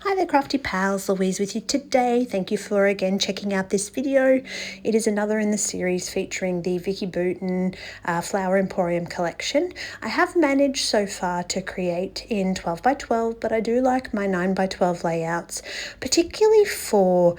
Hi there crafty pals, Louise with you today. Thank you for again checking out this video. It is another in the series featuring the Vicky Bouton Flower Emporium collection. I have managed so far to create in 12 by 12, but I do like my 9 by 12 layouts, particularly for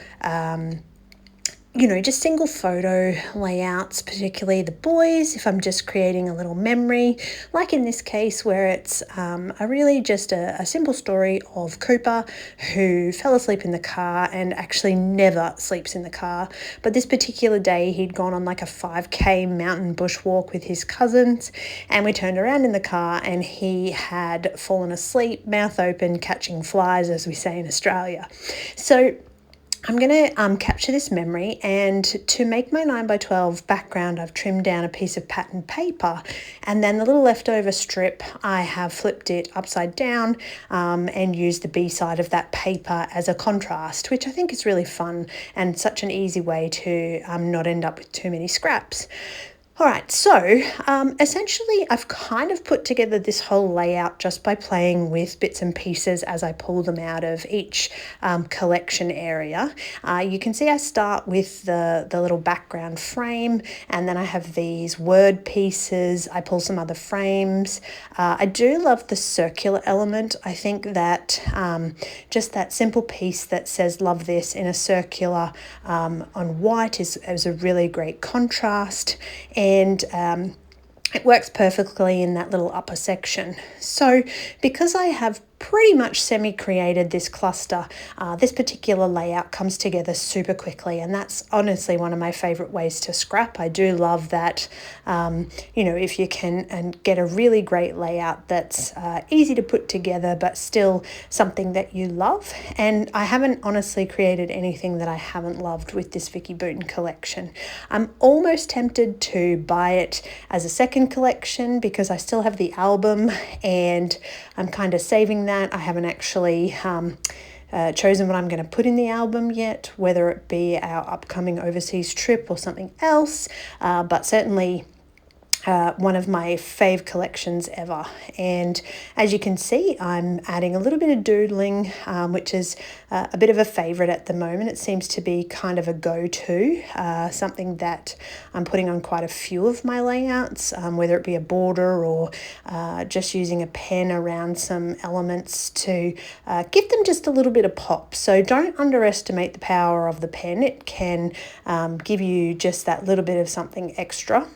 just single photo layouts, particularly the boys, if I'm just creating a little memory, like in this case where it's a simple story of Cooper who fell asleep in the car and actually never sleeps in the car. But this particular day he'd gone on like a 5K mountain bushwalk with his cousins, and we turned around in the car and he had fallen asleep, mouth open, catching flies, as we say in Australia. So I'm going to capture this memory, and to make my 9 by 12 background I've trimmed down a piece of pattern paper, and then the little leftover strip I have flipped it upside down and used the B side of that paper as a contrast, which I think is really fun and such an easy way to not end up with too many scraps. All right, so essentially I've kind of put together this whole layout just by playing with bits and pieces as I pull them out of each collection area. You can see I start with the little background frame, and then I have these word pieces. I pull some other frames. I do love the circular element. I think that just that simple piece that says love this in a circular on white is a really great contrast. And it works perfectly in that little upper section. So because I have pretty much semi-created this cluster, this particular layout comes together super quickly, and that's honestly one of my favorite ways to scrap. I do love that, if you can and get a really great layout that's easy to put together but still something that you love. And I haven't honestly created anything that I haven't loved with this Vicky Bouton collection. I'm almost tempted to buy it as a second collection because I still have the album and I'm kind of saving that. I haven't actually chosen what I'm going to put in the album yet, whether it be our upcoming overseas trip or something else, but certainly one of my fave collections ever. And as you can see, I'm adding a little bit of doodling, which is a bit of a favorite at the moment. It seems to be kind of a go-to, something that I'm putting on quite a few of my layouts, whether it be a border or just using a pen around some elements to give them just a little bit of pop. So don't underestimate the power of the pen. It can give you just that little bit of something extra.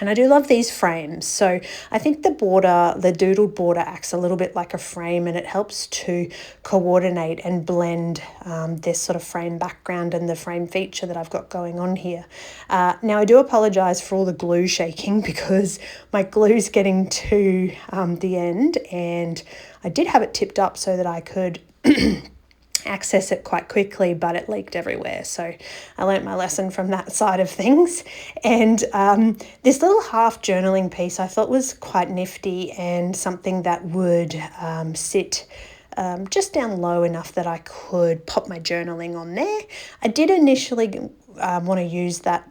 And I do love these frames. So I think the doodled border acts a little bit like a frame, and it helps to coordinate and blend this sort of frame background and the frame feature that I've got going on here. Now I do apologize for all the glue shaking because my glue's getting to the end, and I did have it tipped up so that I could access it quite quickly, but it leaked everywhere. So I learnt my lesson from that side of things. And this little half journaling piece I thought was quite nifty and something that would sit just down low enough that I could pop my journaling on there. I did initially want to use that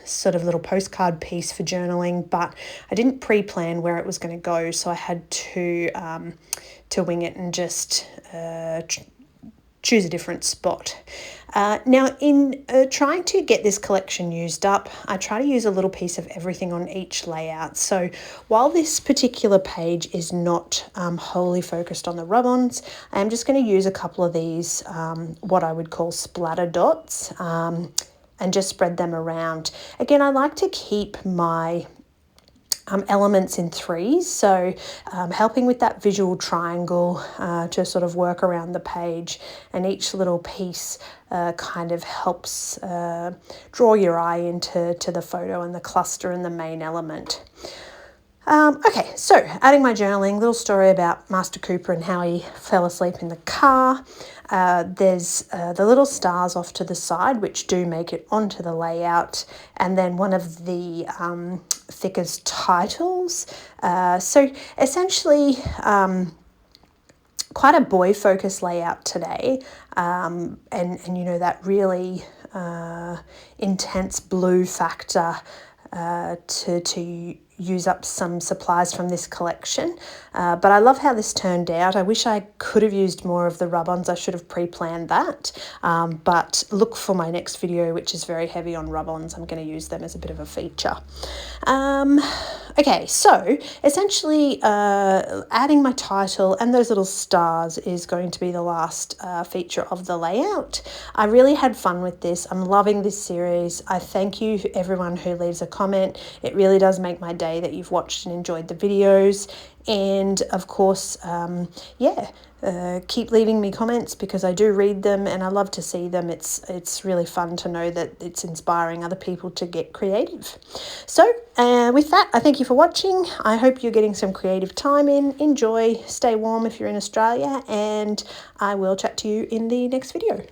sort of little postcard piece for journaling, but I didn't pre-plan where it was going to go, so I had to wing it and just choose a different spot. Now, in trying to get this collection used up, I try to use a little piece of everything on each layout. So while this particular page is not wholly focused on the rub-ons, I'm just going to use a couple of these, what I would call splatter dots, and just spread them around. Again, I like to keep my elements in threes, so helping with that visual triangle to sort of work around the page, and each little piece kind of helps draw your eye into the photo and the cluster and the main element. Okay, so adding my journaling, little story about Master Cooper and how he fell asleep in the car. There's the little stars off to the side, which do make it onto the layout, and then one of the thickest titles. So essentially, quite a boy-focused layout today, and that really intense blue factor to use up some supplies from this collection. But I love how this turned out. I wish I could have used more of the rub-ons. I should have pre-planned that. But look for my next video, which is very heavy on rub-ons. I'm going to use them as a bit of a feature. Okay, so essentially adding my title and those little stars is going to be the last feature of the layout. I really had fun with this. I'm loving this series. I thank you everyone who leaves a comment. It really does make my day that you've watched and enjoyed the videos. And of course, keep leaving me comments because I do read them and I love to see them. It's really fun to know that it's inspiring other people to get creative. So with that, I thank you for watching. I hope you're getting some creative time in. Enjoy, stay warm if you're in Australia, and I will chat to you in the next video.